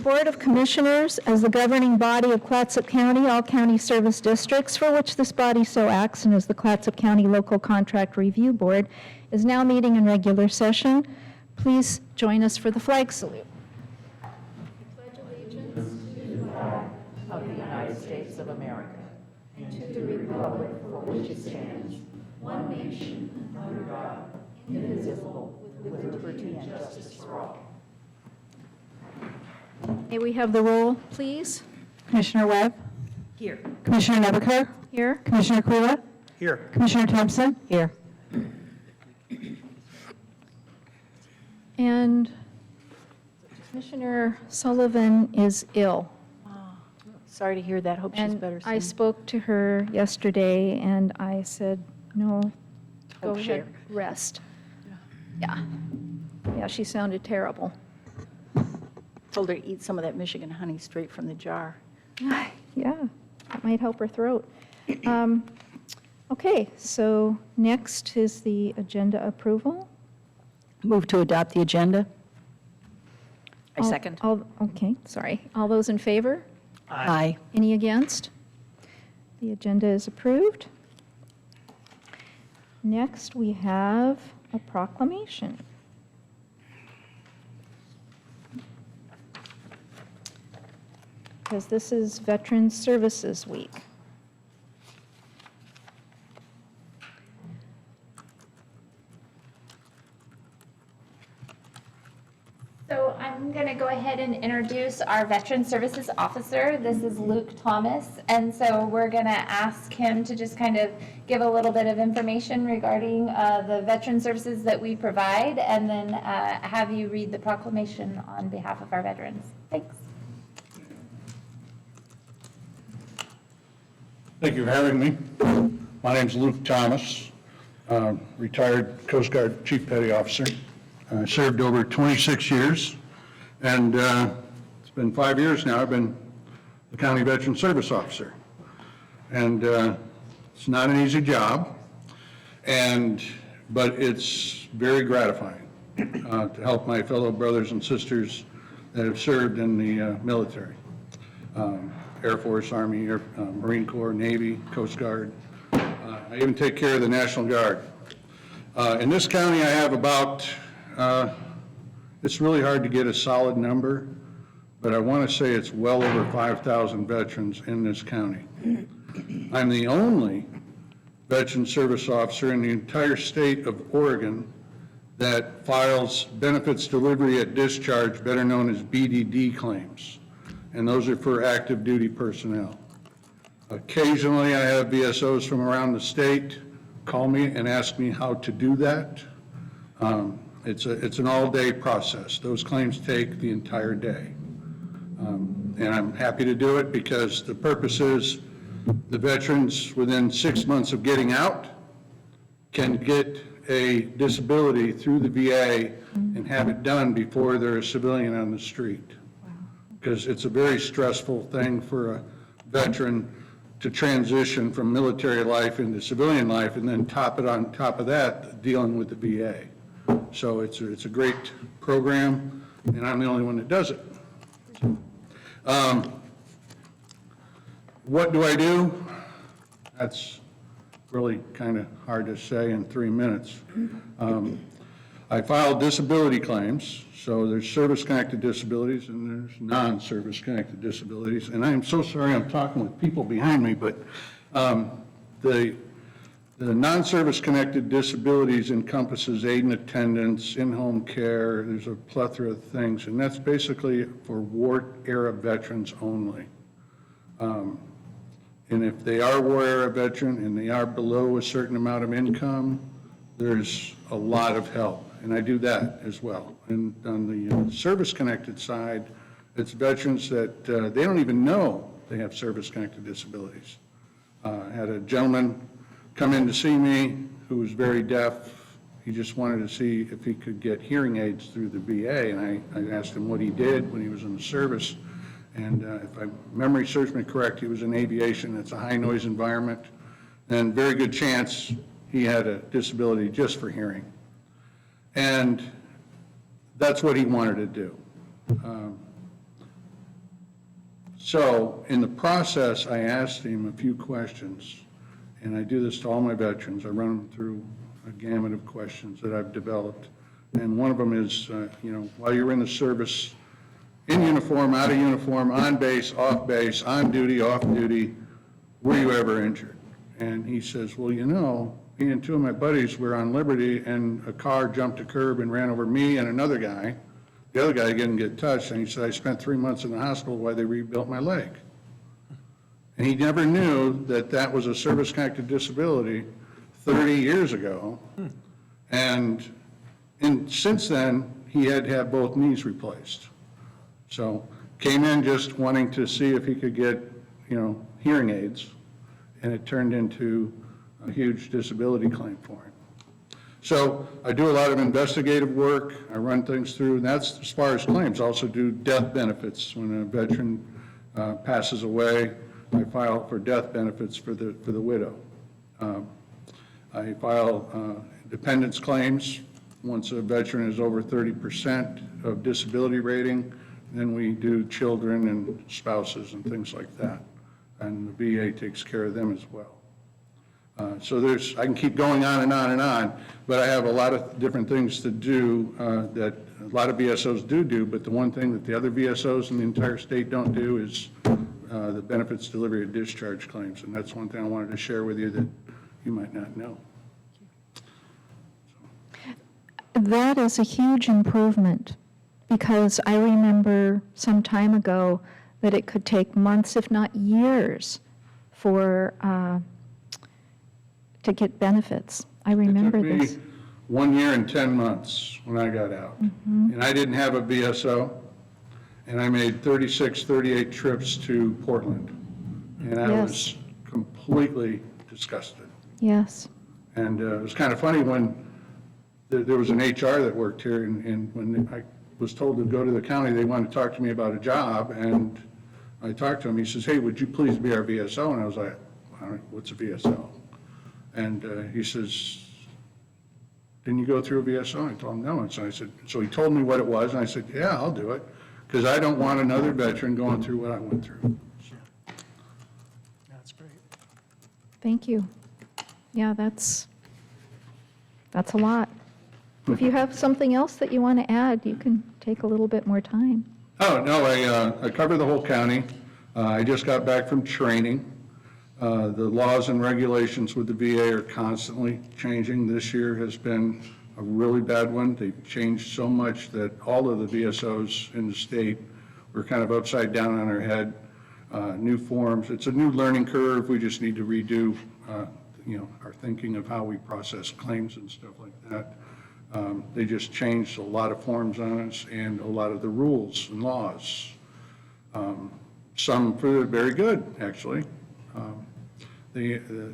Board of Commissioners, as the governing body of Clatsop County, all county service districts for which this body so acts, and as the Clatsop County Local Contract Review Board, is now meeting in regular session. Please join us for the flag salute. Of the United States of America, and to the republic for which it stands, one nation, under God, indivisible, with liberty and justice for all. May we have the roll, please? Commissioner Webb? Here. Commissioner Nebaker? Here. Commissioner Kula? Here. Commissioner Thompson? Here. And Commissioner Sullivan is ill. Sorry to hear that. Hope she's And better soon. I spoke to her yesterday, and I said, no, go Hope ahead, share. rest. Yeah. Yeah, she sounded terrible. Told her to eat some of that Michigan honey straight from the jar. Yeah, that might help her throat. Okay, so next is the agenda approval. Move to adopt the agenda. I All- second. Okay, sorry. All those in favor? Aye. Any against? The agenda is approved. Next, we have a proclamation. Because this is Veterans Services Week. So I'm going to go ahead and introduce our Veteran Services Officer. This is Luke Thomas. And so we're going to ask him to just kind of give a little bit of information regarding the veteran services that we provide, and then have you read the proclamation on behalf of our veterans. Thanks. Thank you for having me. My name's Luke Thomas, retired Coast Guard Chief Petty Officer. I served over 26 years, and it's been 5 years now I've been the County Veteran Service Officer. And it's not an easy job, but it's very gratifying to help my fellow brothers and sisters that have served in the military. Air Force, Army, Marine Corps, Navy, Coast Guard. I even take care of the National Guard. In this county, I have about, it's really hard to get a solid number, but I want to say it's well over 5,000 veterans in this county. I'm the only veteran service officer in the entire state of Oregon that files benefits delivery at discharge, better known as BDD claims. And those are for active duty personnel. Occasionally, I have VSOs from around the state call me and ask me how to do that. It's an all-day process. Those claims take the entire day. And I'm happy to do it because the purpose is the veterans within 6 months of getting out can get a disability through the VA and have it done before they're a civilian on the street. Because it's a very stressful thing for a veteran to transition from military life into civilian life, and then on top of that, dealing with the VA. So it's a great program, and I'm the only one that does it. What do I do? That's really kind of hard to say in 3 minutes. I file disability claims. So there's service-connected disabilities and there's non-service-connected disabilities. And I am so sorry I'm talking with people behind me, but the non-service-connected disabilities encompasses aid and attendance, in-home care, there's a plethora of things, and that's basically for war-era veterans only. And if they are war-era veteran and they are below a certain amount of income, there's a lot of help. And I do that as well. And on the service-connected side, it's veterans that they don't even know they have service-connected disabilities. I had a gentleman come in to see me who was very deaf. He just wanted to see if he could get hearing aids through the VA, and I asked him what he did when he was in the service. And if my memory serves me correct, he was in aviation. It's a high-noise environment, and very good chance he had a disability just for hearing. And that's what he wanted to do. So in the process, I asked him a few questions, and I do this to all my veterans. I run them through a gamut of questions that I've developed. And one of them is, while you're in the service, in uniform, out of uniform, on base, off base, on duty, off duty, were you ever injured? And he says, well, me and two of my buddies were on Liberty, and a car jumped a curb and ran over me and another guy. The other guy didn't get touched, and he said, I spent 3 months in the hospital while they rebuilt my leg. And he never knew that that was a service-connected disability 30 years ago. And since then, he had to have both knees replaced. So came in just wanting to see if he could get, hearing aids, and it turned into a huge disability claim for him. So I do a lot of investigative work. I run things through, and that's as far as claims. I also do death benefits. When a veteran passes away, I file for death benefits for the widow. I file dependents claims. Once a veteran is over 30% of disability rating, then we do children and spouses and things like that. And the VA takes care of them as well. So I can keep going on and on and on, but I have a lot of different things to do that a lot of VSOs do, but the one thing that the other VSOs in the entire state don't do is the benefits delivery of discharge claims, and that's one thing I wanted to share with you that you might not know. That is a huge improvement, because I remember some time ago that it could take months, if not years, to get benefits. I remember It this. took me 1 year and 10 months when I got out. And I didn't have a VSO, and I made 38 trips to Portland. And I Yes. was completely disgusted. Yes. And it was kind of funny when there was an HR that worked here, and when I was told to go to the county, they wanted to talk to me about a job, and I talked to him. He says, hey, would you please be our VSO? And I was like, all right, what's a VSO? And he says, didn't you go through a VSO? And I told him no. And so he told me what it was, and I said, yeah, I'll do it, because I don't want another veteran going through what I went through. That's great. Thank you. Yeah, that's a lot. If you have something else that you want to add, you can take a little bit more time. Oh, no, I cover the whole county. I just got back from training. The laws and regulations with the VA are constantly changing. This year has been a really bad one. They've changed so much that all of the VSOs in the state were kind of upside down on our head. New forms. It's a new learning curve. We just need to redo, our thinking of how we process claims and stuff like that. They just changed a lot of forms on us and a lot of the rules and laws. Some for very good, actually.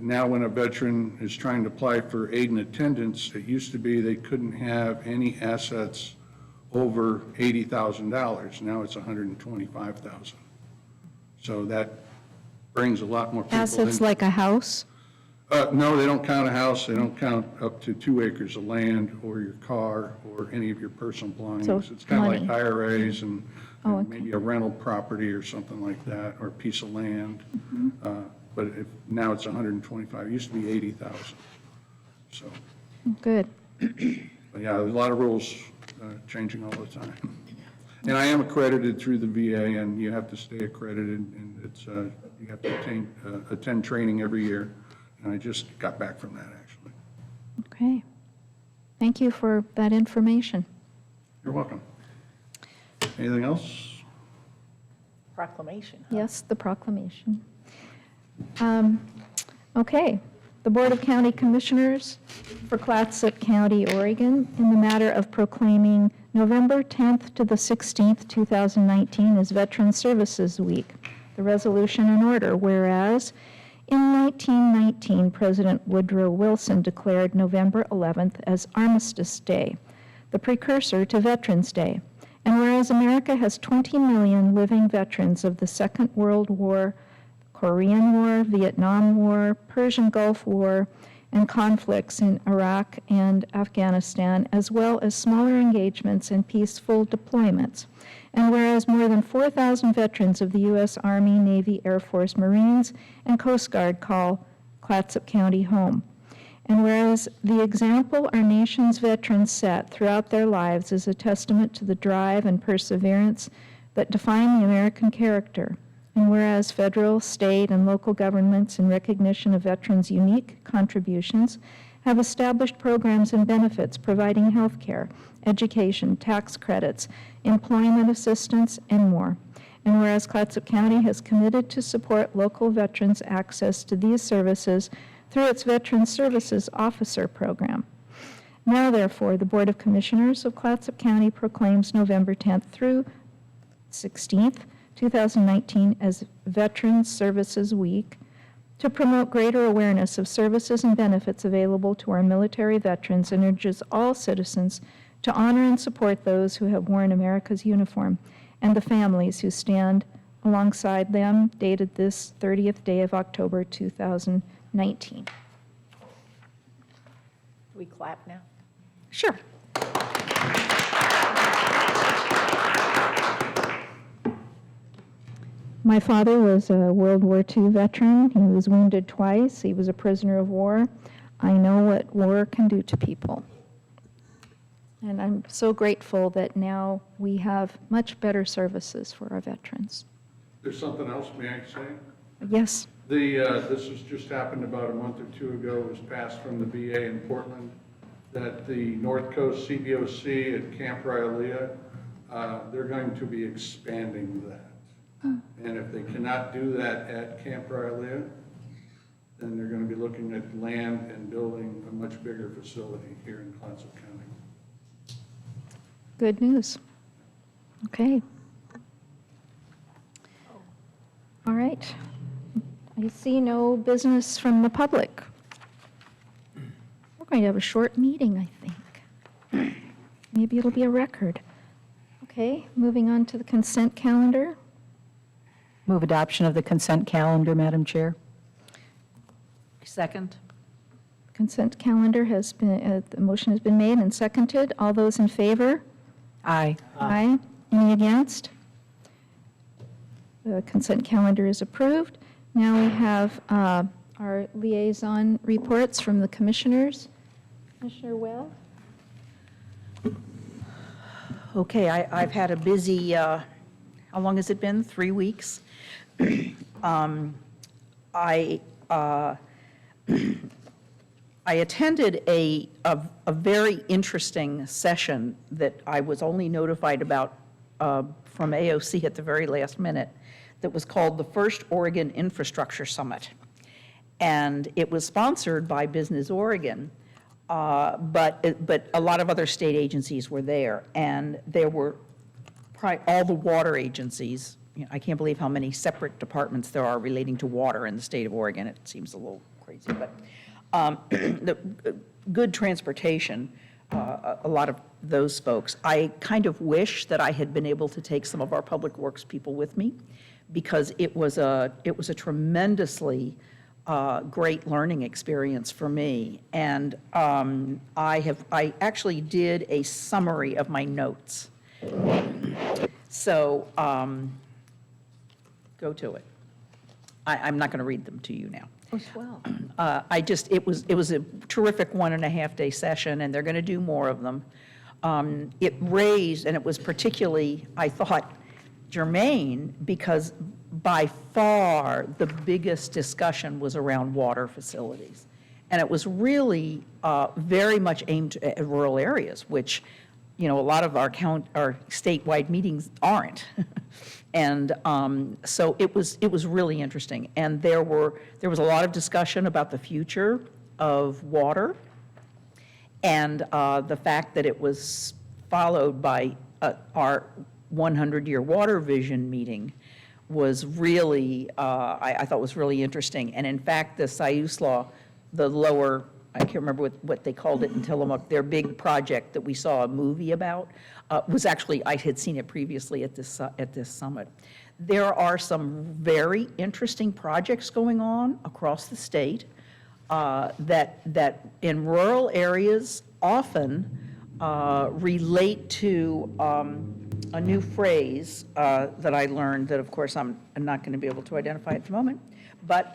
Now when a veteran is trying to apply for aid and attendance, it used to be they couldn't have any assets over $80,000. Now it's $125,000. So that brings a lot more people in. Assets like a house? No, they don't count a house. They don't count up to 2 acres of land or your car or any of your personal belongings. So It's kind of like money. IRAs and Oh, okay. maybe a rental property or something like that, or a piece of land. But now it's 125. It used to be 80,000. So, Good. but yeah, there's a lot of rules changing all the time. And I am accredited through the VA, and you have to stay accredited, and it's you have to attend training every year. And I just got back from that, actually. Okay. Thank you for that information. You're welcome. Anything else? Proclamation. Yes, the proclamation. Okay. The Board of County Commissioners for Clatsop County, Oregon, in the matter of proclaiming November 10th to the 16th, 2019 as Veteran Services Week. The resolution in order, whereas in 1919, President Woodrow Wilson declared November 11th as Armistice Day, the precursor to Veterans Day. And whereas America has 20 million living veterans of the Second World War, Korean War, Vietnam War, Persian Gulf War, and conflicts in Iraq and Afghanistan, as well as smaller engagements and peaceful deployments. And whereas more than 4,000 veterans of the U.S. Army, Navy, Air Force, Marines, and Coast Guard call Clatsop County home. And whereas the example our nation's veterans set throughout their lives is a testament to the drive and perseverance that define the American character. And whereas federal, state, and local governments, in recognition of veterans' unique contributions, have established programs and benefits providing health care, education, tax credits, employment assistance, and more. And whereas Clatsop County has committed to support local veterans' access to these services through its Veteran Services Officer Program. Now, therefore, the Board of Commissioners of Clatsop County proclaims November 10th through 16th, 2019 as Veterans Services Week to promote greater awareness of services and benefits available to our military veterans and urges all citizens to honor and support those who have worn America's uniform and the families who stand alongside them, dated this 30th day of October 2019. We clap now? Sure. My father was a World War II veteran. He was wounded twice. He was a prisoner of war. I know what war can do to people. And I'm so grateful that now we have much better services for our veterans. There's something else, may I say? Yes. This has just happened about a month or two ago. It was passed from the VA in Portland that the North Coast CBOC at Camp Rylea, they're going to be expanding that. And if they cannot do that at Camp Rylea, then they're going to be looking at land and building a much bigger facility here in Clatsop County. Good news. Okay. All right. I see no business from the public. We're going to have a short meeting, I think. Maybe it'll be a record. Okay, moving on to the consent calendar. Move adoption of the consent calendar, Madam Chair. Second? Consent calendar has been, the motion has been made and seconded. All those in favor? Aye. Aye. Any against? The consent calendar is approved. Now we have our liaison reports from the commissioners. Commissioner Webb? Okay, I've had a busy, how long has it been? 3 weeks? I attended a very interesting session that I was only notified about from AOC at the very last minute that was called the First Oregon Infrastructure Summit. And it was sponsored by Business Oregon, but a lot of other state agencies were there. And there were all the water agencies. You know, I can't believe how many separate departments there are relating to water in the state of Oregon. It seems a little crazy, but the good transportation, a lot of those folks. I kind of wish that I had been able to take some of our public works people with me, because it was a tremendously great learning experience for me. And I actually did a summary of my notes. So go to it. I'm not going to read them to you now. Oh, swell. It was a terrific 1.5-day session, and they're going to do more of them. It raised, and it was particularly, I thought, germane, because by far the biggest discussion was around water facilities. And it was really very much aimed at rural areas, which, you know, a lot of our statewide meetings aren't. And so it was really interesting. And there was a lot of discussion about the future of water, and the fact that it was followed by our 100-year water vision meeting was really, I thought was really interesting. And in fact, the SIUSLA, the lower, I can't remember what they called it in Tillamook, their big project that we saw a movie about, was actually, I had seen it previously at this summit. There are some very interesting projects going on across the state that in rural areas often relate to a new phrase that I learned that, of course, I'm not going to be able to identify at the moment, but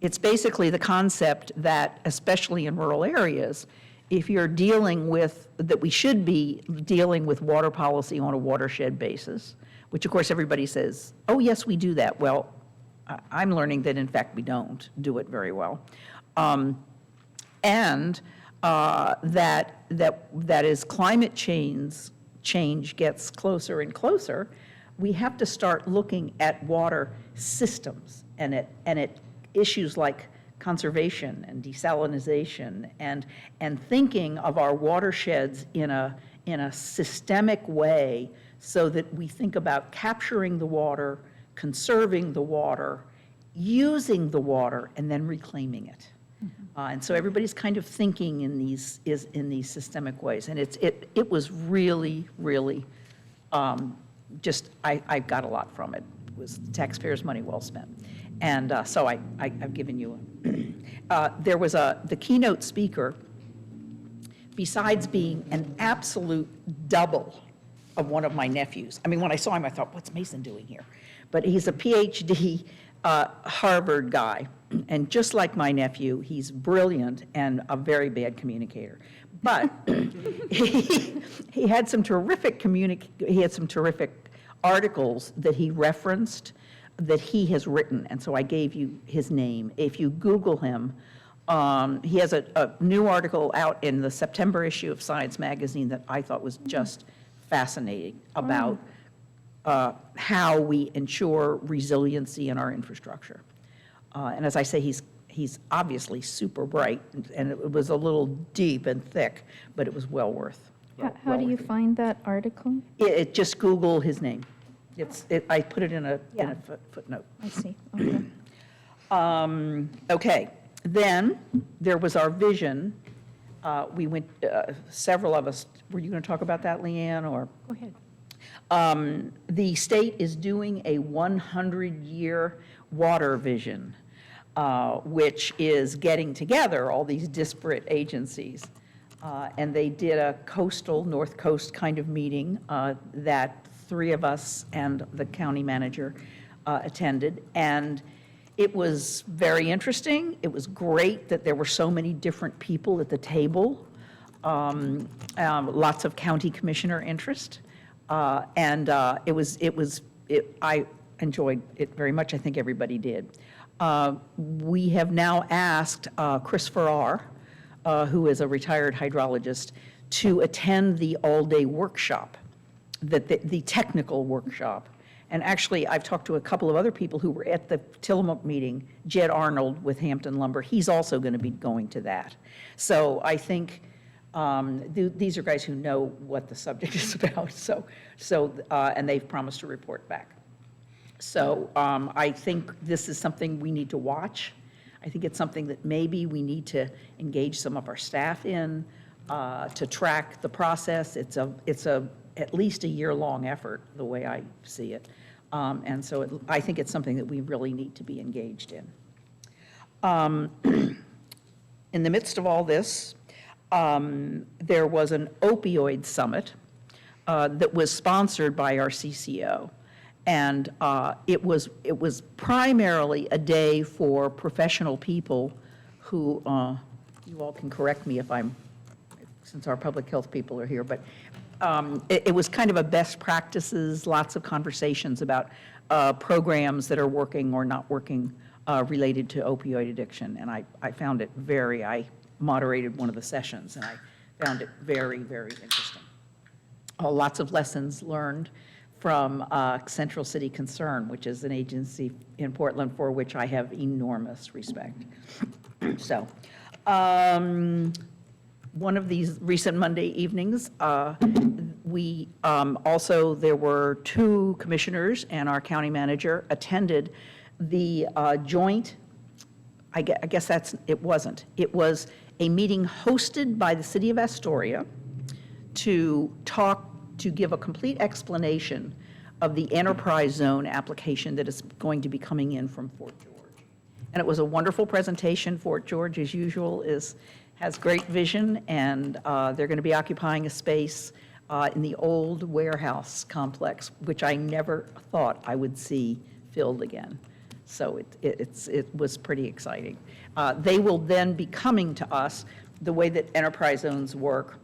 it's basically the concept that, especially in rural areas, if you're dealing with, that we should be dealing with water policy on a watershed basis, which of course everybody says, oh, yes, we do that. Well, I'm learning that in fact we don't do it very well. And that as climate change gets closer and closer, we have to start looking at water systems and at issues like conservation and desalinization and thinking of our watersheds in a systemic way so that we think about capturing the water, conserving the water, using the water, and then reclaiming it. And so everybody's kind of thinking in these systemic ways, and it was really, really just I got a lot from it. It was taxpayers' money well spent, and so I've given you. There was the keynote speaker. Besides being an absolute double of one of my nephews. I mean, when I saw him, I thought, what's Mason doing here? But he's a PhD Harvard guy. And just like my nephew, he's brilliant and a very bad communicator. But he had some terrific articles that he referenced that he has written. And so I gave you his name. If you Google him, he has a new article out in the September issue of Science Magazine that I thought was just fascinating about how we ensure resiliency in our infrastructure. And as I say, he's obviously super bright, and it was a little deep and thick, but it was well worth. How do you find that article? It just Google his name. I put it in a footnote. I see, okay. Okay, then there was our vision. We went, several of us, were you going to talk about that, Leanne, or? Go ahead. The state is doing a 100-year water vision, which is getting together all these disparate agencies. And they did a North Coast kind of meeting that 3 of us and the county manager attended. And it was very interesting. It was great that there were so many different people at the table, lots of county commissioner interest. I enjoyed it very much. I think everybody did. We have now asked Chris Farrar, who is a retired hydrologist, to attend the all-day workshop, the technical workshop. And actually, I've talked to a couple of other people who were at the Tillamook meeting, Jed Arnold with Hampton Lumber. He's also going to be going to that. So I think these are guys who know what the subject is about. And they've promised to report back. So I think this is something we need to watch. I think it's something that maybe we need to engage some of our staff in to track the process. It's at least a year-long effort, the way I see it. And so I think it's something that we really need to be engaged in. In the midst of all this, there was an opioid summit that was sponsored by our CCO. And it was primarily a day for professional people who, you all can correct me since our public health people are here, but it was kind of a best practices, lots of conversations about programs that are working or not working related to opioid addiction. And I found it I moderated one of the sessions, and I found it very, very interesting. Lots of lessons learned from Central City Concern, which is an agency in Portland for which I have enormous respect. So, one of these recent Monday evenings, there were 2 commissioners and our county manager attended the joint, I guess it was a meeting hosted by the city of Astoria to give a complete explanation of the enterprise zone application that is going to be coming in from Fort George. And it was a wonderful presentation. Fort George, as usual, is has great vision, and they're going to be occupying a space in the old warehouse complex, which I never thought I would see filled again. So it was pretty exciting. They will then be coming to us. The way that enterprise zones work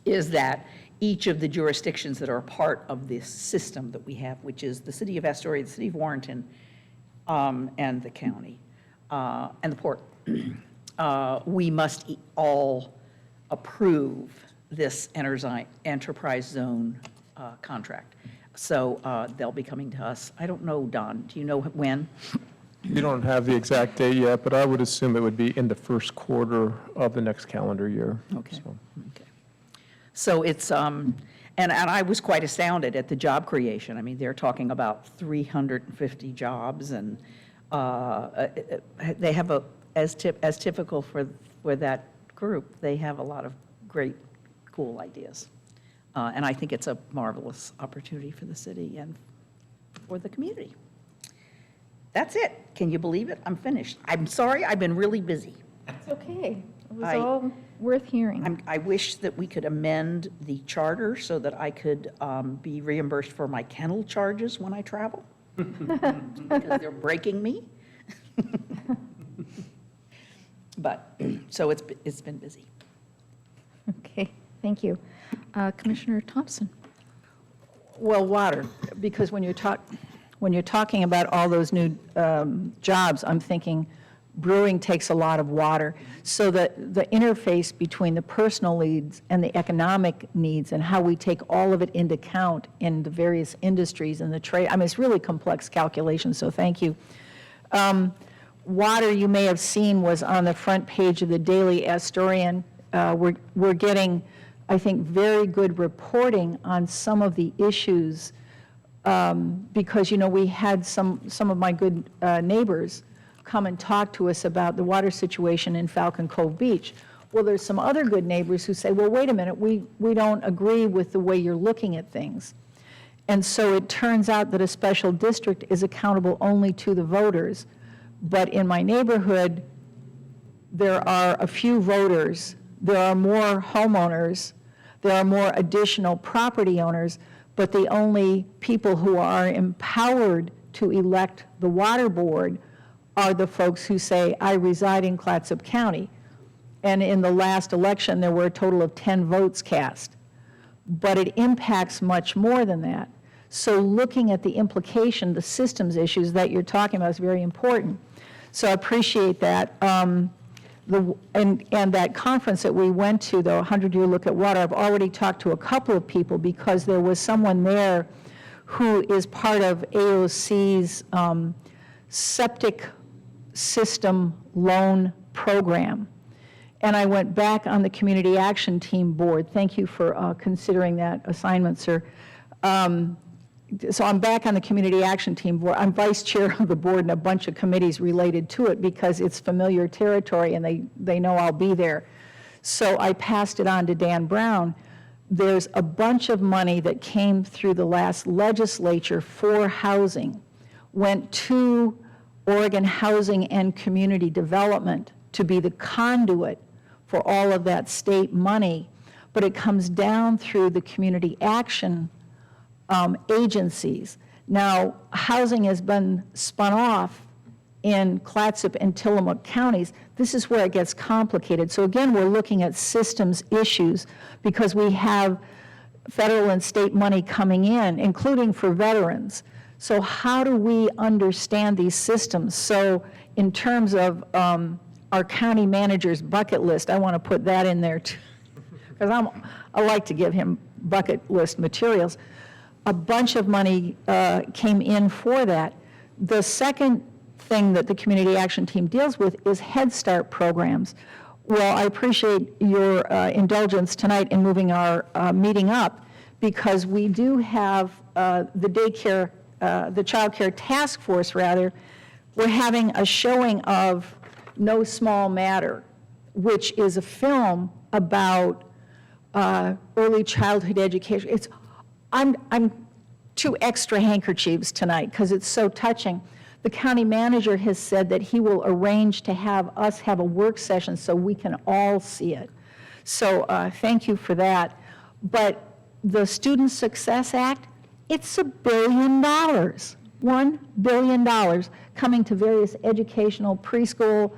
is that each of the jurisdictions that are a part of this system that we have, which is the city of Astoria, the city of Warrenton, and the county, and the port, we must all approve this enterprise zone contract. So they'll be coming to us. I don't know, Don, do you know when? We don't have the exact date yet, but I would assume it would be in the first quarter of the next calendar year. Okay. So, Okay. So it's, and I was quite astounded at the job creation. I mean, they're talking about 350 jobs, and they have as typical for that group, they have a lot of great, cool ideas. And I think it's a marvelous opportunity for the city and for the community. That's it. Can you believe it? I'm finished. I'm sorry, I've been really busy. It's okay. It was I- all worth hearing. I wish that we could amend the charter so that I could be reimbursed for my kennel charges when I travel, because they're breaking me. But, so it's been busy. Okay, thank you. Commissioner Thompson? Well, water, because when you're talking about all those new jobs, I'm thinking brewing takes a lot of water. So the interface between the personal needs and the economic needs and how we take all of it into account in the various industries and the trade, I mean, it's really complex calculation, so thank you. Water, you may have seen, was on the front page of the Daily Astorian. We're getting, I think, very good reporting on some of the issues because, you know, we had some of my good neighbors come and talk to us about the water situation in Falcon Cove Beach. Well, there's some other good neighbors who say, well, wait a minute, we don't agree with the way you're looking at things. And so it turns out that a special district is accountable only to the voters. But in my neighborhood, there are a few voters, there are more homeowners, there are more additional property owners, but the only people who are empowered to elect the water board are the folks who say, I reside in Clatsop County. And in the last election, there were a total of 10 votes cast. But it impacts much more than that. So looking at the implication, the systems issues that you're talking about is very important. So I appreciate that. And that conference that we went to, the 100-Year Look at Water, I've already talked to a couple of people because there was someone there who is part of AOC's septic system loan program. And I went back on the Community Action Team board. Thank you for considering that assignment, sir. So I'm back on the Community Action Team board. I'm vice chair of the board and a bunch of committees related to it because it's familiar territory and they know I'll be there. So I passed it on to Dan Brown. There's a bunch of money that came through the last legislature for housing, went to Oregon Housing and Community Development to be the conduit for all of that state money, but it comes down through the community action agencies. Now, housing has been spun off in Clatsop and Tillamook counties. This is where it gets complicated. So again, we're looking at systems issues because we have federal and state money coming in, including for veterans. So how do we understand these systems? So in terms of our county manager's bucket list, I want to put that in there too, because I like to give him bucket list materials. A bunch of money came in for that. The second thing that the Community Action Team deals with is Head Start programs. Well, I appreciate your indulgence tonight in moving our meeting up because we do have the child care task force, rather. We're having a showing of No Small Matter, which is a film about early childhood education. I'm 2 extra handkerchiefs tonight because it's so touching. the county manager has said that he will arrange to have us have a work session so we can all see it. So thank you for that. But the Student Success Act, it's $1 billion, $1 billion coming to various educational, preschool,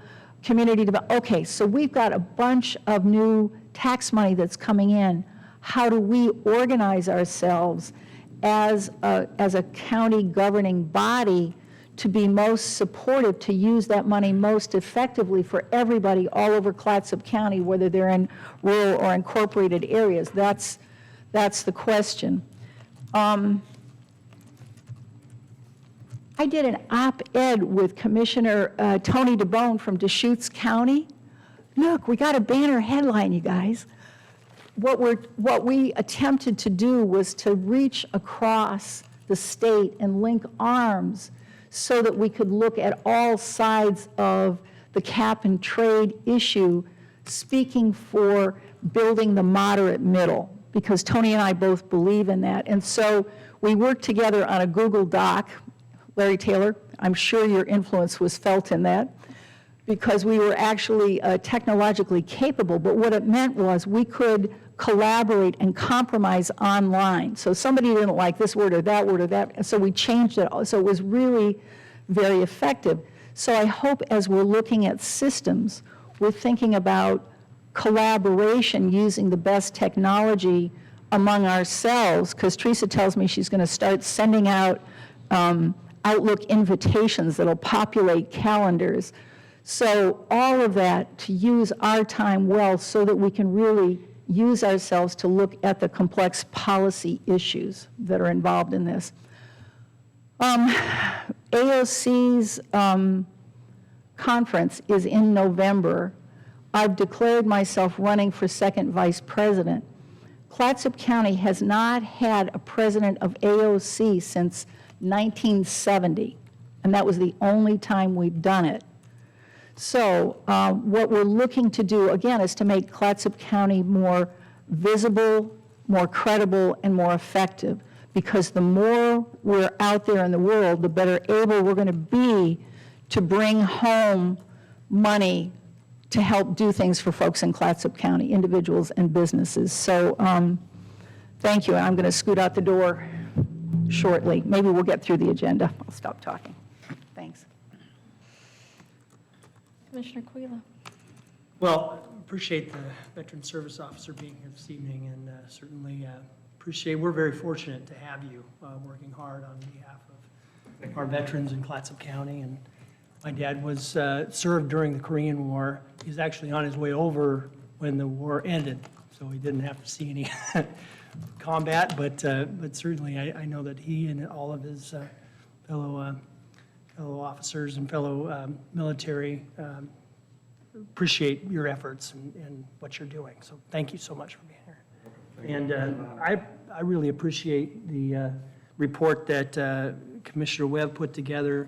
community development. Okay, so we've got a bunch of new tax money that's coming in. How do we organize ourselves as a county governing body to be most supportive, to use that money most effectively for everybody all over Clatsop County, whether they're in rural or incorporated areas? That's the question. I did an op-ed with Commissioner Tony DeBone from Deschutes County. Look, we got a banner headline, you guys. What we attempted to do was to reach across the state and link arms so that we could look at all sides of the cap and trade issue, speaking for building the moderate middle, because Tony and I both believe in that. And so we worked together on a Google Doc. Larry Taylor, I'm sure your influence was felt in that, because we were actually technologically capable, but what it meant was we could collaborate and compromise online. So somebody didn't like this word or that word or that, and so we changed it. So it was really very effective. So I hope as we're looking at systems, we're thinking about collaboration using the best technology among ourselves, because Teresa tells me she's going to start sending out Outlook invitations that'll populate calendars. So all of that to use our time well so that we can really use ourselves to look at the complex policy issues that are involved in this. AOC's conference is in November. I've declared myself running for second vice president. Clatsop County has not had a president of AOC since 1970, and that was the only time we've done it. So what we're looking to do, again, is to make Clatsop County more visible, more credible, and more effective, because the more we're out there in the world, the better able we're going to be to bring home money to help do things for folks in Clatsop County, individuals and businesses. So thank you. I'm going to scoot out the door shortly. Maybe we'll get through the agenda. I'll stop talking. Thanks. Commissioner Quila. Well, appreciate the Veteran Service Officer being here this evening, and certainly appreciate, we're very fortunate to have you working hard on behalf of our veterans in Clatsop County. And my dad was served during the Korean War. He's actually on his way over when the war ended, so he didn't have to see any combat, but certainly I know that he and all of his fellow officers and fellow military appreciate your efforts and what you're doing. So thank you so much for being here. And I really appreciate the report that Commissioner Webb put together.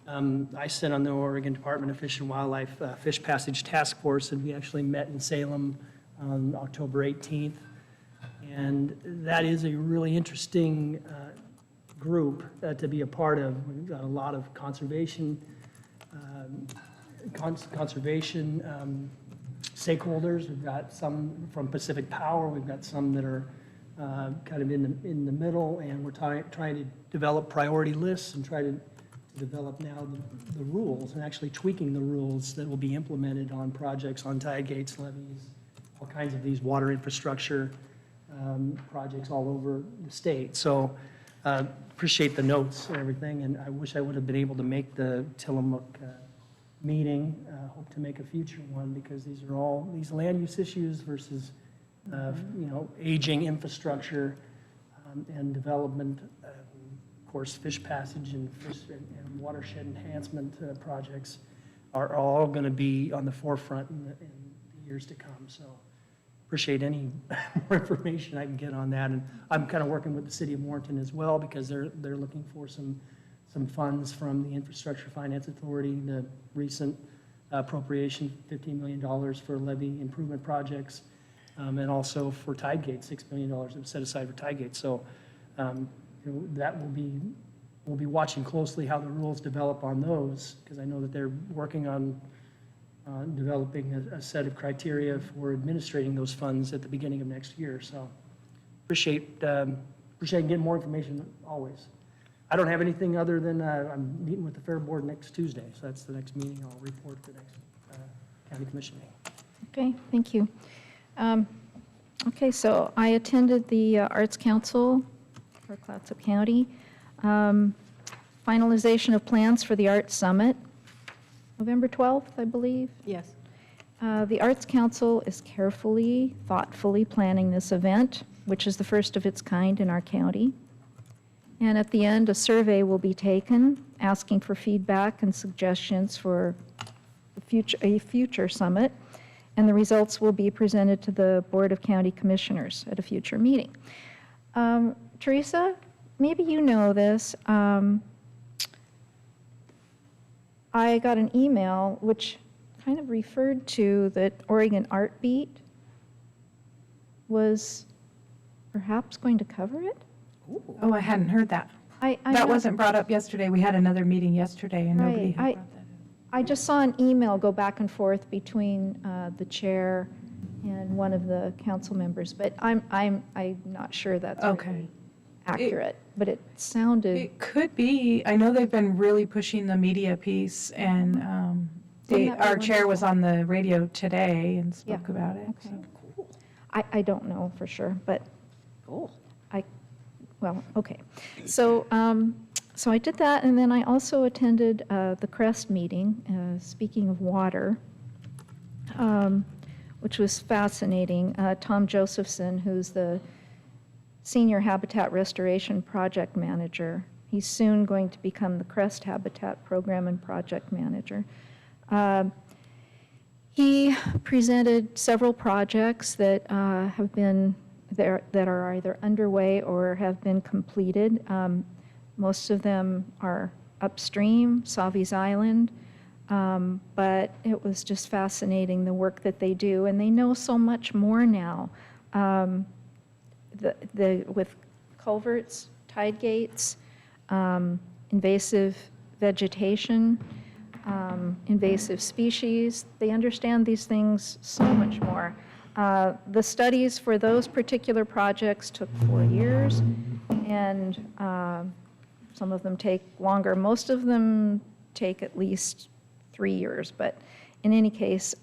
I sit on the Oregon Department of Fish and Wildlife Fish Passage Task Force, and we actually met in Salem on October 18th. And that is a really interesting group to be a part of. We've got a lot of conservation stakeholders. We've got some from Pacific Power. We've got some that are kind of in the middle, and we're trying to develop priority lists and try to develop now the rules, and actually tweaking the rules that will be implemented on projects on tide gates, levees, all kinds of these water infrastructure projects all over the state. So appreciate the notes and everything, and I wish I would have been able to make the Tillamook meeting. Hope to make a future one, because these are all these land use issues versus aging infrastructure and development. Of course, fish passage and and watershed enhancement projects are all going to be on the forefront in the years to come. So appreciate any more information I can get on that. And I'm kind of working with the City of Warrenton as well, because they're looking for some funds from the Infrastructure Finance Authority, the recent appropriation, $15 million for levee improvement projects, and also for tide gates, $6 million that was set aside for tide gates. So that will be we'll be watching closely how the rules develop on those, because I know that they're working on developing a set of criteria for administrating those funds at the beginning of next year. So appreciate getting more information always. I don't have anything other than I'm meeting with the Fair Board next Tuesday, so that's the next meeting. I'll report at the next county commission meeting. Okay, thank you. Okay, so I attended the Arts Council for Clatsop County. Finalization of plans for the Arts Summit, November 12th, I believe. Yes. The Arts Council is carefully, thoughtfully planning this event, which is the first of its kind in our county. And at the end, a survey will be taken, asking for feedback and suggestions for a future summit, and the results will be presented to the Board of County Commissioners at a future meeting. Teresa, maybe you know this. I got an email which kind of referred to that Oregon Art Beat was perhaps going to cover it. Oh, I hadn't heard that. That wasn't brought up yesterday. We had another meeting yesterday and nobody Right. had brought that up. I just saw an email go back and forth between the chair and one of the council members, but I'm not sure that's Okay. really accurate, but it sounded, It could be. I know they've been really pushing the media piece and Wouldn't that be our chair was on the radio today and Yeah. spoke about it. Okay. so. I don't know for sure, but Cool. well, okay. So, so I did that, and then I also attended the CREST meeting, speaking of water, which was fascinating. Tom Josephson, who's the Senior Habitat Restoration Project Manager, he's soon going to become the CREST Habitat Program and Project Manager. He presented several projects that have been that are either underway or have been completed. Most of them are upstream, Savi's Island, but it was just fascinating the work that they do, and they know so much more now. With culverts, tide gates, invasive vegetation, invasive species, they understand these things so much more. The studies for those particular projects took 4 years, and some of them take longer. Most of them take at least 3 years, but in any case,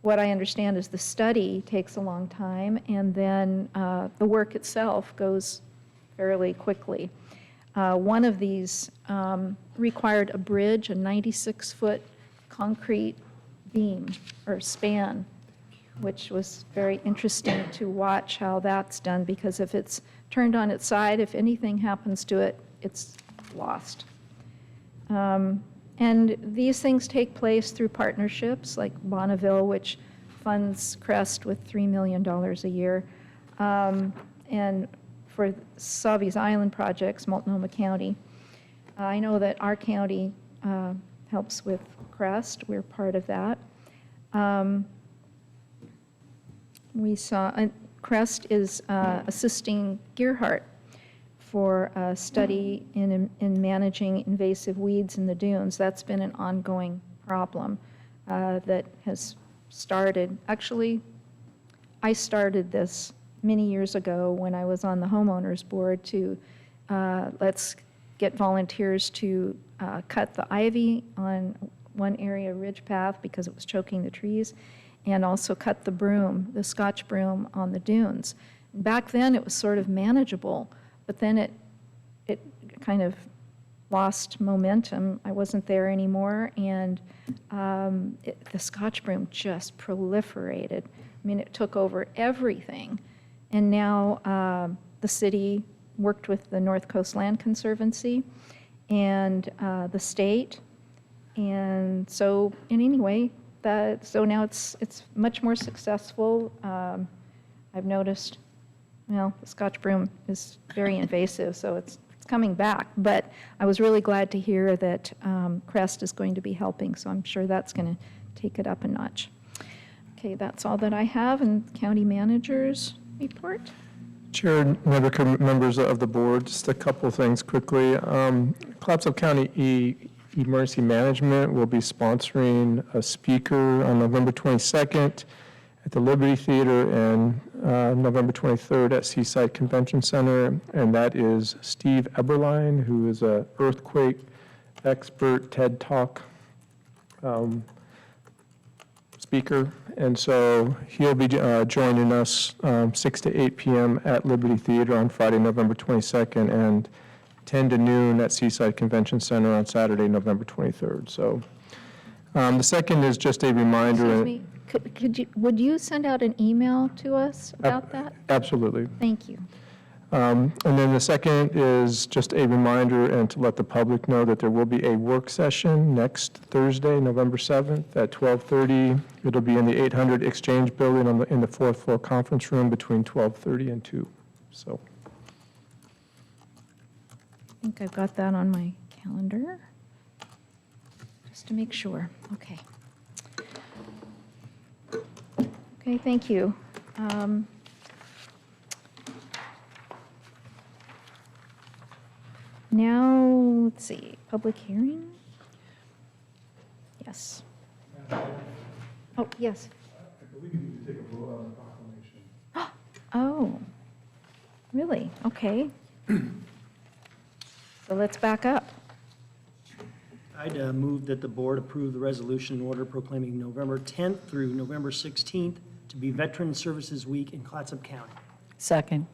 what I understand is the study takes a long time, and then the work itself goes fairly quickly. One of these required a bridge, a 96-foot concrete beam or span, which was very interesting to watch how that's done, because if it's turned on its side, if anything happens to it, it's lost. And these things take place through partnerships like Bonneville, which funds CREST with $3 million a year. And for Savi's Island projects, Multnomah County. I know that our county helps with CREST. We're part of that. We saw, CREST is assisting Gearhart for a study in managing invasive weeds in the dunes. That's been an ongoing problem that has started. Actually, I started this many years ago when I was on the homeowners board to let's get volunteers to cut the ivy on one area ridge path because it was choking the trees, and also cut the broom, the Scotch broom on the dunes. Back then it was sort of manageable, but then it kind of lost momentum. I wasn't there anymore, and the Scotch broom just proliferated. I mean, it took over everything. And now the city worked with the North Coast Land Conservancy and the state. And so, in any way, so now it's much more successful. I've noticed, well, the Scotch broom is very invasive, so it's coming back. But I was really glad to hear that CREST is going to be helping, so I'm sure that's going to take it up a notch. Okay, that's all that I have, and county managers report. Chair, Nebeker, members of the board, just a couple of things quickly. Clatsop County Emergency Management will be sponsoring a speaker on November 22nd at the Liberty Theater and November 23rd at Seaside Convention Center, and that is Steve Eberlein, who is an earthquake expert, TED Talk speaker, and so he'll be joining us 6 to 8 p.m. at Liberty Theater on Friday, November 22nd, and 10 to noon at Seaside Convention Center on Saturday, November 23rd. So the second is just a reminder. Excuse me, would you send out an email to us about that? Absolutely. Thank you. And then the second is just a reminder and to let the public know that there will be a work session next Thursday, November 7th at 12:30. It'll be in the 800 Exchange Building in the fourth floor conference room between 12:30 and 2. So. I think I've got that on my calendar, just to make sure. Okay. Okay, thank you. Now, let's see, public hearing? Yes. Oh, yes. I believe you need to take a vote on the proclamation. Oh, really? Okay. So let's back up. I'd move that the board approve the resolution and order proclaiming November 10th through November 16th to be Veteran Services Week in Clatsop County. Second.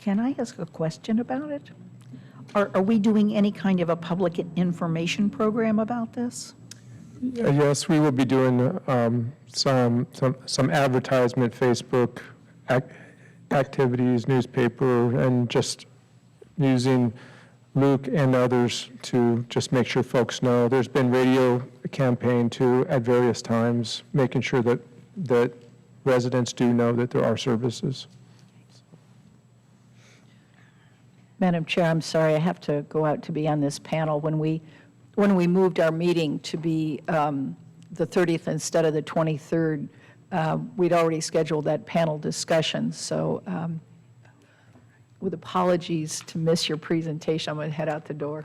Can I ask a question about it? Are we doing any kind of a public information program about this? Yes, we will be doing some advertisement, Facebook activities, newspaper, and just using Luke and others to just make sure folks know. There's been radio campaign too at various times, making sure that residents do know that there are services. Madam Chair, I'm sorry, I have to go out to be on this panel. When we moved our meeting to be the 30th instead of the 23rd, we'd already scheduled that panel discussion. So with apologies to miss your presentation, I'm going to head out the door.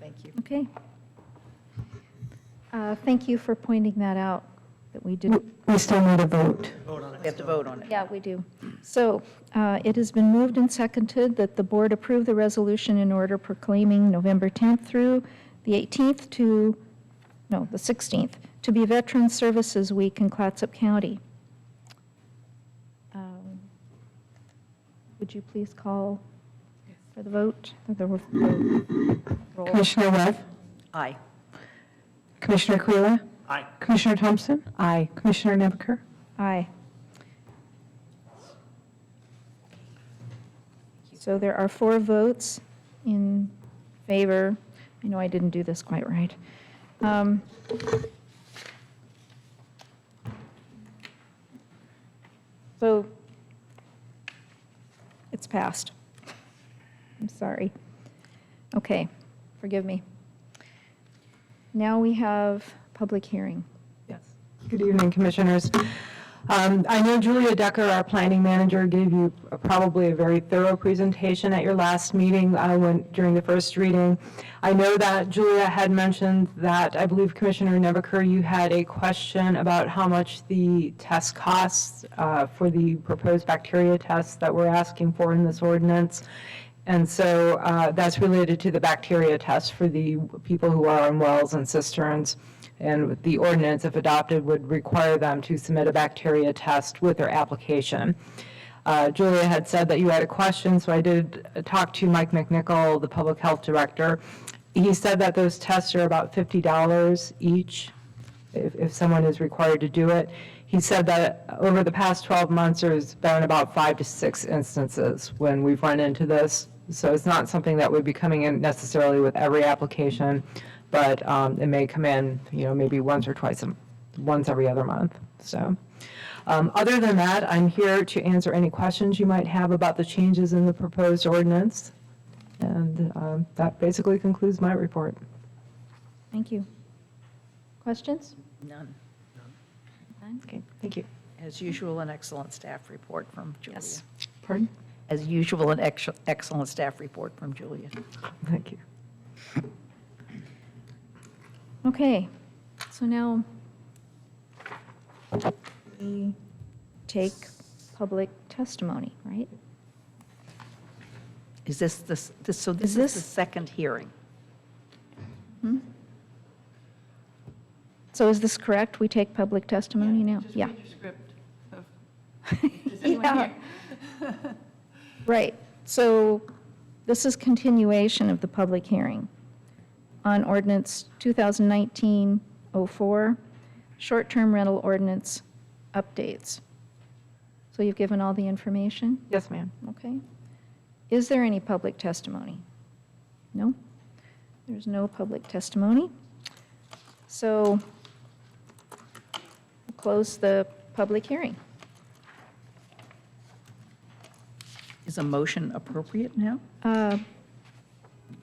Thank you. Okay. Thank you for pointing that out, that we did. We still need a vote. We have to vote on it. Yeah, we do. So it has been moved and seconded that the board approve the resolution in order proclaiming November 10th through the 18th the 16th, to be Veteran Services Week in Clatsop County. Would you please call for the vote? The roll. Commissioner Webb? Aye. Commissioner Creela? Aye. Commissioner Thompson? Aye. Commissioner Nebeker? Aye. So there are 4 votes in favor. I know I didn't do this quite right. So it's passed. I'm sorry. Okay, forgive me. Now we have public hearing. Yes. Good evening, Commissioners. I know Julia Decker, our planning manager, gave you probably a very thorough presentation at your last meeting during the first reading. I know that Julia had mentioned that, I believe, Commissioner Nebeker, you had a question about how much the test costs for the proposed bacteria tests that we're asking for in this ordinance. And so that's related to the bacteria test for the people who are on wells and cisterns. And the ordinance, if adopted, would require them to submit a bacteria test with their application. Julia had said that you had a question, so I did talk to Mike McNichol, the public health director. He said that those tests are about $50 each if someone is required to do it. He said that over the past 12 months, there's been about 5 to 6 instances when we've run into this. So it's not something that would be coming in necessarily with every application, but it may come in, maybe once every other month. So other than that, I'm here to answer any questions you might have about the changes in the proposed ordinance. And that basically concludes my report. Thank you. Questions? None. Okay, thank you. As usual, an excellent staff report from Julia. Yes. Pardon? As usual, an excellent staff report from Julia. Thank you. Okay, so now we take public testimony, right? Is this, so this Is is the this- second hearing? So is this correct? We take public testimony now? Yeah. Yeah. Right. So this is continuation of the public hearing on ordinance 2019-04, short-term rental ordinance updates. So you've given all the information? Yes, ma'am. Okay. Is there any public testimony? No? There's no public testimony. So we'll close the public hearing. Is a motion appropriate now?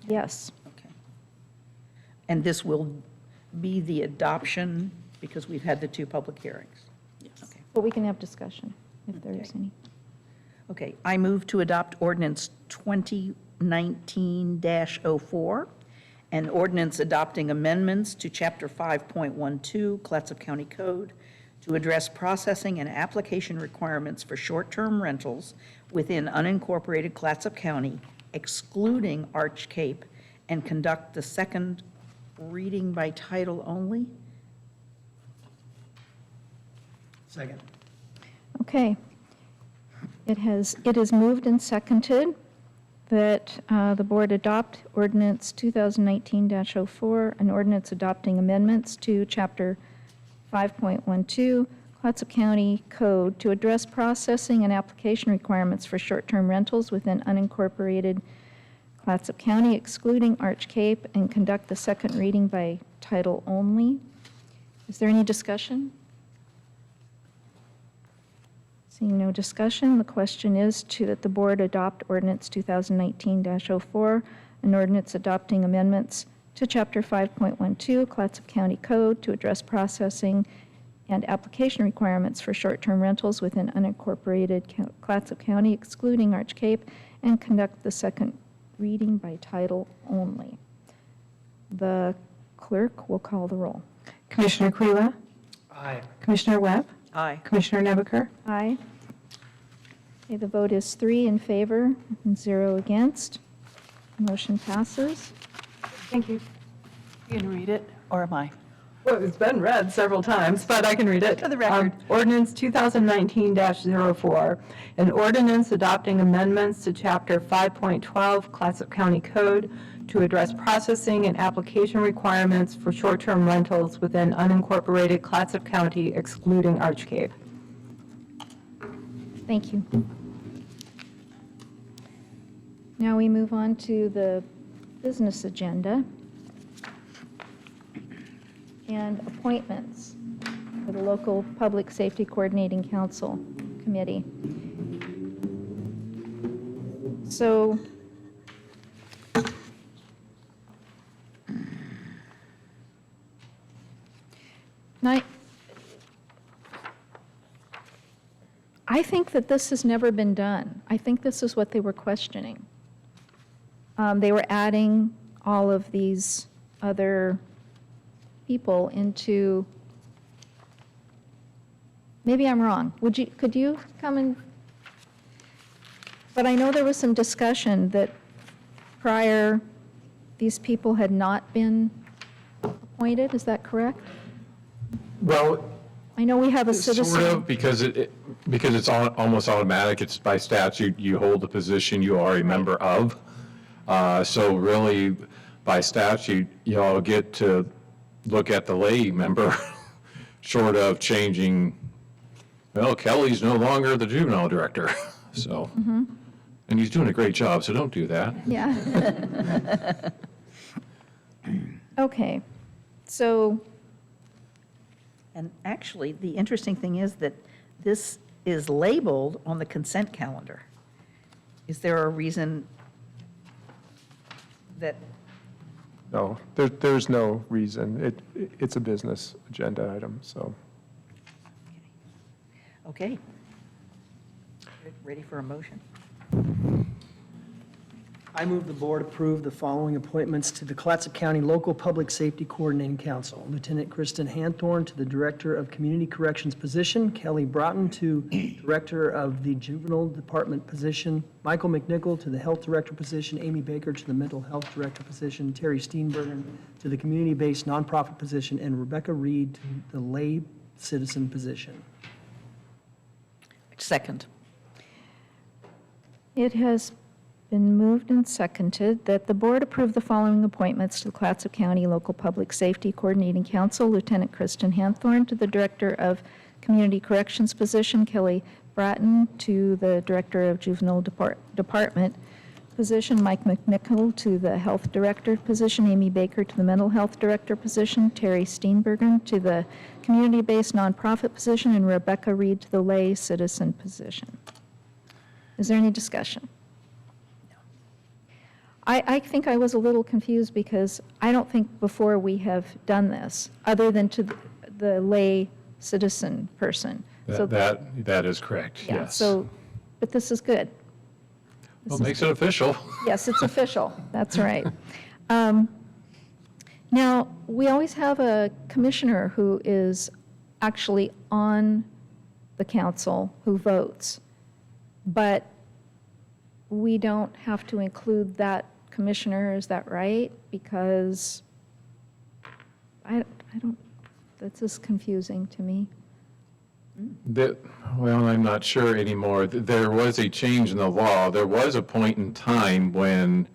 Yes. Okay. And this will be the adoption, because we've had the two public hearings? Yes. Okay. But we can have discussion if there is Okay. any. Okay, I move to adopt ordinance 2019-04, an ordinance adopting amendments to Chapter 5.12 Clatsop County Code to address processing and application requirements for short-term rentals within unincorporated Clatsop County, excluding Arch Cape, and conduct the second reading by title only. Second. Okay. It is moved and seconded that the board adopt ordinance 2019-04, an ordinance adopting amendments to Chapter 5.12 Clatsop County Code to address processing and application requirements for short-term rentals within unincorporated Clatsop County, excluding Arch Cape, and conduct the second reading by title only. Is there any discussion? Seeing no discussion, the question is that the board adopt ordinance 2019-04, an ordinance adopting amendments to Chapter 5.12 Clatsop County Code to address processing and application requirements for short-term rentals within unincorporated Clatsop County, excluding Arch Cape, and conduct the second reading by title only. The clerk will call the roll. Commissioner Quila? Aye. Commissioner Webb? Aye. Commissioner Nebaker? Aye. Okay, the vote is 3 in favor and 0 against. Motion passes. Thank you. You can read it, or am I? Well, it's been read several times, but I can read it. For the record. Ordinance 2019-04, an ordinance adopting amendments to Chapter 5.12 Clatsop County Code to address processing and application requirements for short-term rentals within unincorporated Clatsop County, excluding Arch Cape. Thank you. Now we move on to the business agenda and appointments for the local Public Safety Coordinating Council Committee. So I think that this has never been done. I think this is what they were questioning. They were adding all of these other people into, maybe I'm wrong. Could you come and, but I know there was some discussion that prior, these people had not been appointed, is that correct? Well, I know we have a sort citizen. of, because it's almost automatic, it's by statute, you hold the position you are a member of. So really, by statute, you all get to look at the lay member, short of changing, well, Kelly's no longer the juvenile director, so. And he's doing a great job, so don't do that. Yeah. Okay, so, And actually, the interesting thing is that this is labeled on the consent calendar. Is there a reason that, No, there's no reason. It's a business agenda item, so. Okay. Ready for a motion? I move the board approve the following appointments to the Clatsop County Local Public Safety Coordinating Council. Lieutenant Kristen Hanthorn to the Director of Community Corrections position, Kelly Broughton to Director of the Juvenile Department position, Michael McNichol to the Health Director position, Amy Baker to the Mental Health Director position, Terry Steenbergen to the Community-Based Nonprofit position, and Rebecca Reed to the Lay Citizen position. Second. It has been moved and seconded that the board approve the following appointments to the Clatsop County Local Public Safety Coordinating Council. Lieutenant Kristen Hanthorn to the Director of Community Corrections position, Kelly Bratton to the Director of Juvenile Department position, Mike McNichol to the Health Director position, Amy Baker to the Mental Health Director position, Terry Steenbergen to the Community-Based Nonprofit position, and Rebecca Reed to the Lay Citizen position. Is there any discussion? I think I was a little confused because I don't think before we have done this, other than to the lay citizen person. So That is correct, yeah, yes. so, but this is good. Well, it makes it official. Yes, it's official, that's right. Now, we always have a commissioner who is actually on the council who votes, but we don't have to include that commissioner, is that right? Because I don't, this is confusing to me. Well, I'm not sure anymore. There was a change in the law. There was a point in time when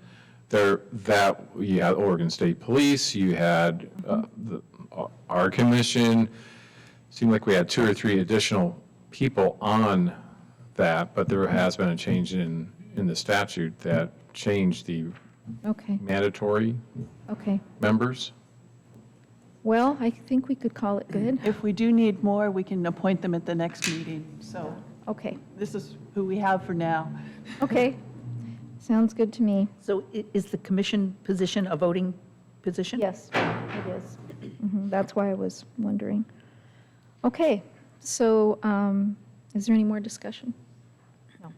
you had Oregon State Police, you had our commission. Seemed like we had 2 or 3 additional people on that, but there has been a change in the statute that changed the Okay, mandatory okay. members. Well, I think we could call it good. If we do need more, we can appoint them at the next meeting. So Okay, this is who we have for now. okay. Sounds good to me. So is the commission position a voting position? Yes, it is. That's why I was wondering. Okay, so is there any more discussion? No.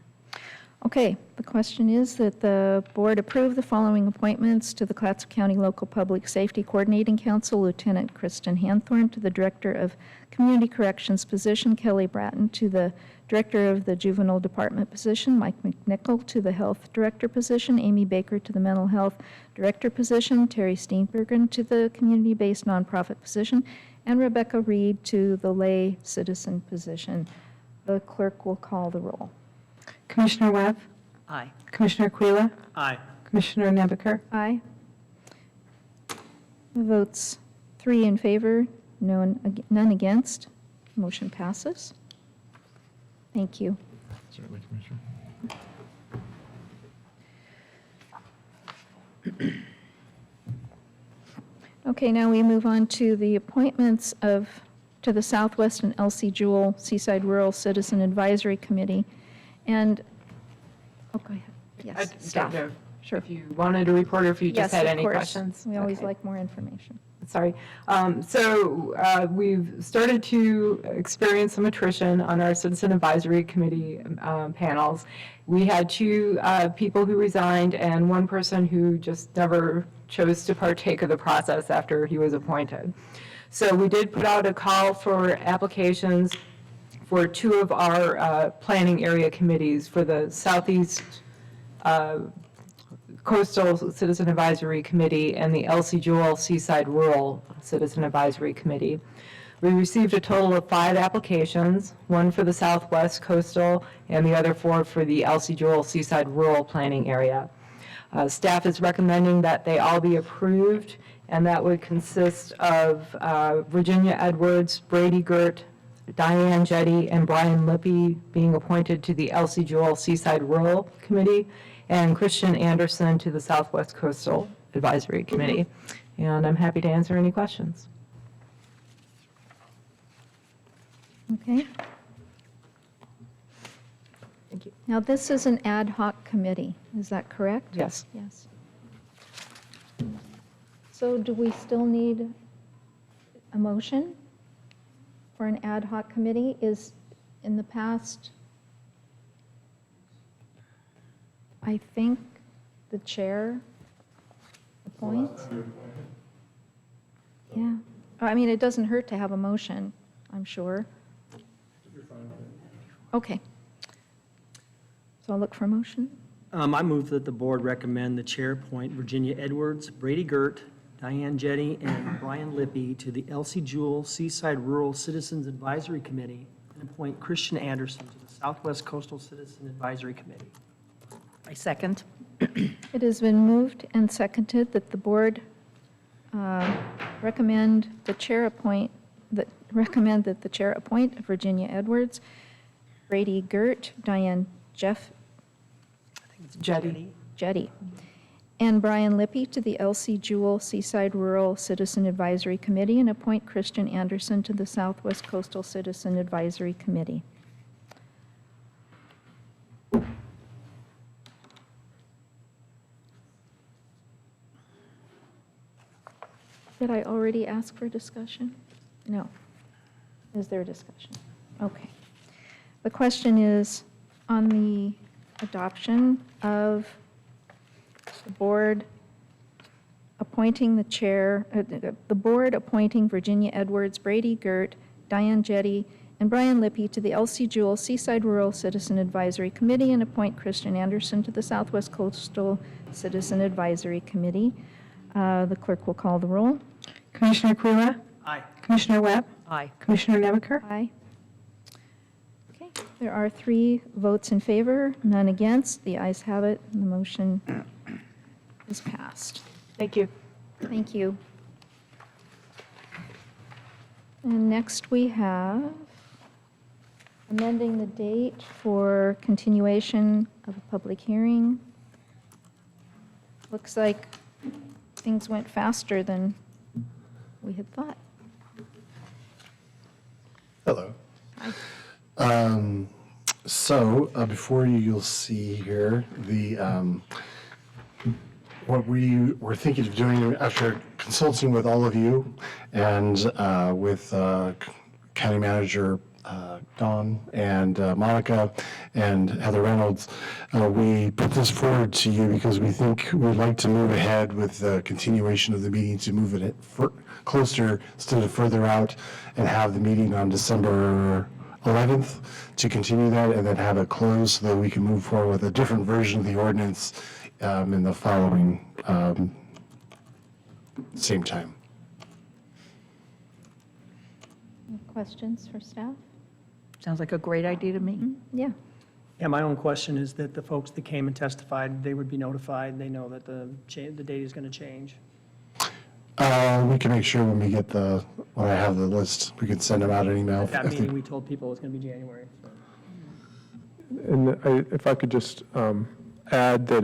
Okay, the question is that the board approve the following appointments to the Clatsop County Local Public Safety Coordinating Council, Lieutenant Kristen Hanthorn to the Director of Community Corrections position, Kelly Bratton to the Director of the Juvenile Department position, Mike McNichol to the Health Director position, Amy Baker to the Mental Health Director position, Terry Steenbergen to the Community-Based Nonprofit position, and Rebecca Reed to the Lay Citizen position. The clerk will call the roll. Commissioner Webb? Aye. Commissioner Aquila? Aye. Commissioner Nebeker? Aye. Votes 3 in favor, none against. Motion passes. Thank you. Certainly, Commissioner. Okay, now we move on to the appointments to the Southwest and Elsie Jewell Seaside Rural Citizen Advisory Committee. And, oh, go ahead. Yes, staff. Sure. If you wanted to report or if you just Yes, had of any course. questions. We always Okay. like more information. Sorry. We've started to experience some attrition on our Citizen Advisory Committee panels. We had 2 people who resigned and 1 person who just never chose to partake of the process after he was appointed. So we did put out a call for applications for 2 of our planning area committees for the Southeast Coastal Citizen Advisory Committee and the Elsie Jewell Seaside Rural Citizen Advisory Committee. We received a total of 5 applications, 1 for the Southwest Coastal and the other 4 for the Elsie Jewell Seaside Rural Planning Area. Staff is recommending that they all be approved, and that would consist of Virginia Edwards, Brady Gert, Diane Jetty, and Brian Lippy being appointed to the Elsie Jewell Seaside Rural Committee, and Christian Anderson to the Southwest Coastal Advisory Committee. And I'm happy to answer any questions. Okay. Thank you. Now, this is an ad hoc committee, is that correct? Yes. Yes. So do we still need a motion for an ad hoc committee? in the past, I think the chair appoints. Yeah. I mean, it doesn't hurt to have a motion, I'm sure. Okay. So I'll look for a motion. I move that the board recommend the chair appoint Virginia Edwards, Brady Gert, Diane Jetty, and Brian Lippy to the Elsie Jewell Seaside Rural Citizens Advisory Committee and appoint Christian Anderson to the Southwest Coastal Citizen Advisory Committee. I second. It has been moved and seconded that the board recommend that the chair appoint Virginia Edwards, Brady Gert, Diane Jetty, and Brian Lippy to the Elsie Jewell Seaside Rural Citizen Advisory Committee and appoint Christian Anderson to the Southwest Coastal Citizen Advisory Committee. Did I already ask for discussion? No. Is there discussion? Okay. The question is on the adoption of the board appointing the chair, the board appointing Virginia Edwards, Brady Gert, Diane Jetty, and Brian Lippy to the Elsie Jewell Seaside Rural Citizen Advisory Committee and appoint Christian Anderson to the Southwest Coastal Citizen Advisory Committee. The clerk will call the roll. Commissioner Aquila? Aye. Commissioner Webb? Aye. Commissioner Nebeker? Aye. Okay, there are 3 votes in favor, none against. The ayes have it, and the motion is passed. Thank you. Thank you. And next we have amending the date for continuation of a public hearing. Looks like things went faster than we had thought. Hello. Before you, you'll see here what we were thinking of doing after consulting with all of you and with County Manager Dawn and Monica and Heather Reynolds. We put this forward to you because we think we'd like to move ahead with the continuation of the meeting to move it closer instead of further out and have the meeting on December 11th to continue that and then have it closed so that we can move forward with a different version of the ordinance in the following same time. Any questions for staff? Sounds like a great idea to me. Yeah. Yeah, my own question is that the folks that came and testified, they would be notified, they know that the date is going to change. We can make sure when I have the list, we can send them out an email. At that meeting, we told people it was going to be January. So. And if I could just add that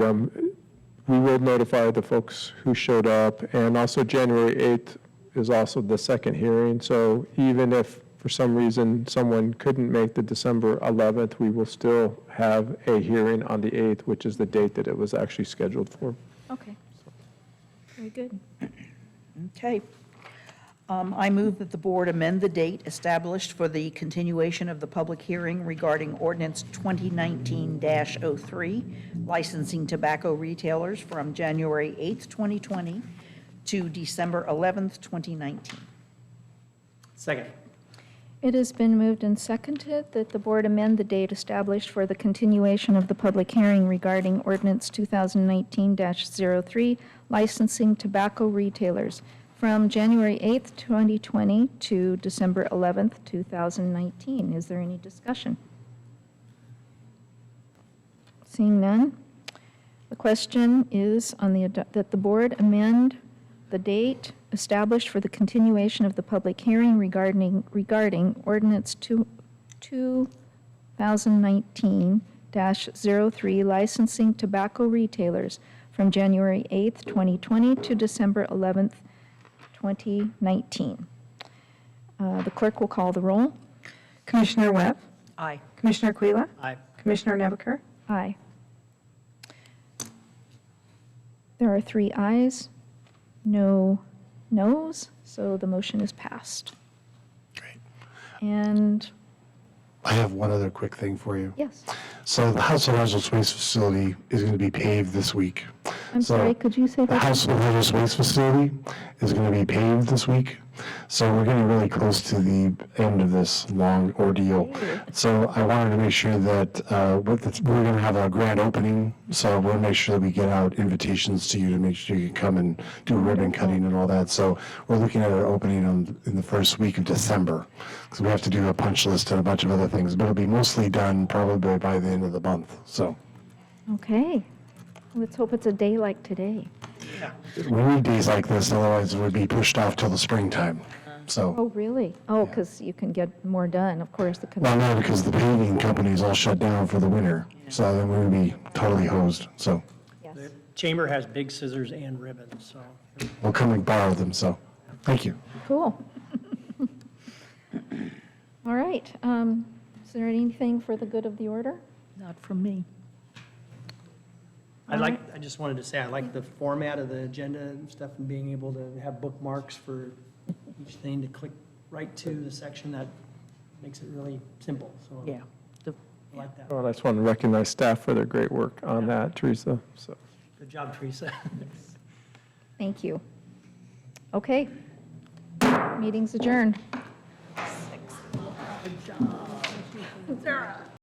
we will notify the folks who showed up, and also January 8th is also the second hearing, so even if for some reason someone couldn't make the December 11th, we will still have a hearing on the 8th, which is the date that it was actually scheduled for. Okay. Very good. Okay. I move that the board amend the date established for the continuation of the public hearing regarding ordinance 2019-03, licensing tobacco retailers from January 8th, 2020 to December 11th, 2019. Second. It has been moved and seconded that the board amend the date established for the continuation of the public hearing regarding ordinance 2019-03, licensing tobacco retailers from January 8th, 2020 to December 11th, 2019. Is there any discussion? Seeing none, the question is that the board amend the date established for the continuation of the public hearing regarding ordinance 2019-03, licensing tobacco retailers from January 8th, 2020 to December 11th, 2019. The clerk will call the roll. Commissioner Webb? Aye. Commissioner Aquila? Aye. Commissioner Nebeker? Aye. There are 3 ayes, no noes, so the motion is passed. Great. And I have one other quick thing for you. Yes. So the household hazardous waste facility is going to be paved this week. I'm So sorry, could you say The that? household hazardous waste facility is going to be paved this week. So we're getting really close to the end of this long ordeal. So I wanted to make sure that we're going to have a grand opening. So we'll make sure that we get out invitations to you to make sure you can come and do ribbon cutting and all that. So we're looking at our opening in the first week of December. Because we have to do a punch list and a bunch of other things. But it'll be mostly done probably by the end of the month. So Okay. Let's hope it's a day like today. we need days like this, otherwise it would be pushed off till the springtime. So. Oh, really? Oh, because you can get more done, of course. Well, no, because the paving company's all shut down for the winter, so then we're gonna be totally hosed, so Yes. The chamber has big scissors and ribbons, so. we'll come and borrow them, so, thank you. Cool. All right. Is there anything for the good of the order? Not from me. I just wanted to say, I like the format of the agenda and stuff, and being able to have bookmarks for each thing to click right to the section that makes it really simple, so. Yeah. I like that. Well, I just want to recognize staff for their great work on that, Teresa, so. Good job, Teresa. Thank you. Okay. Meeting's adjourned.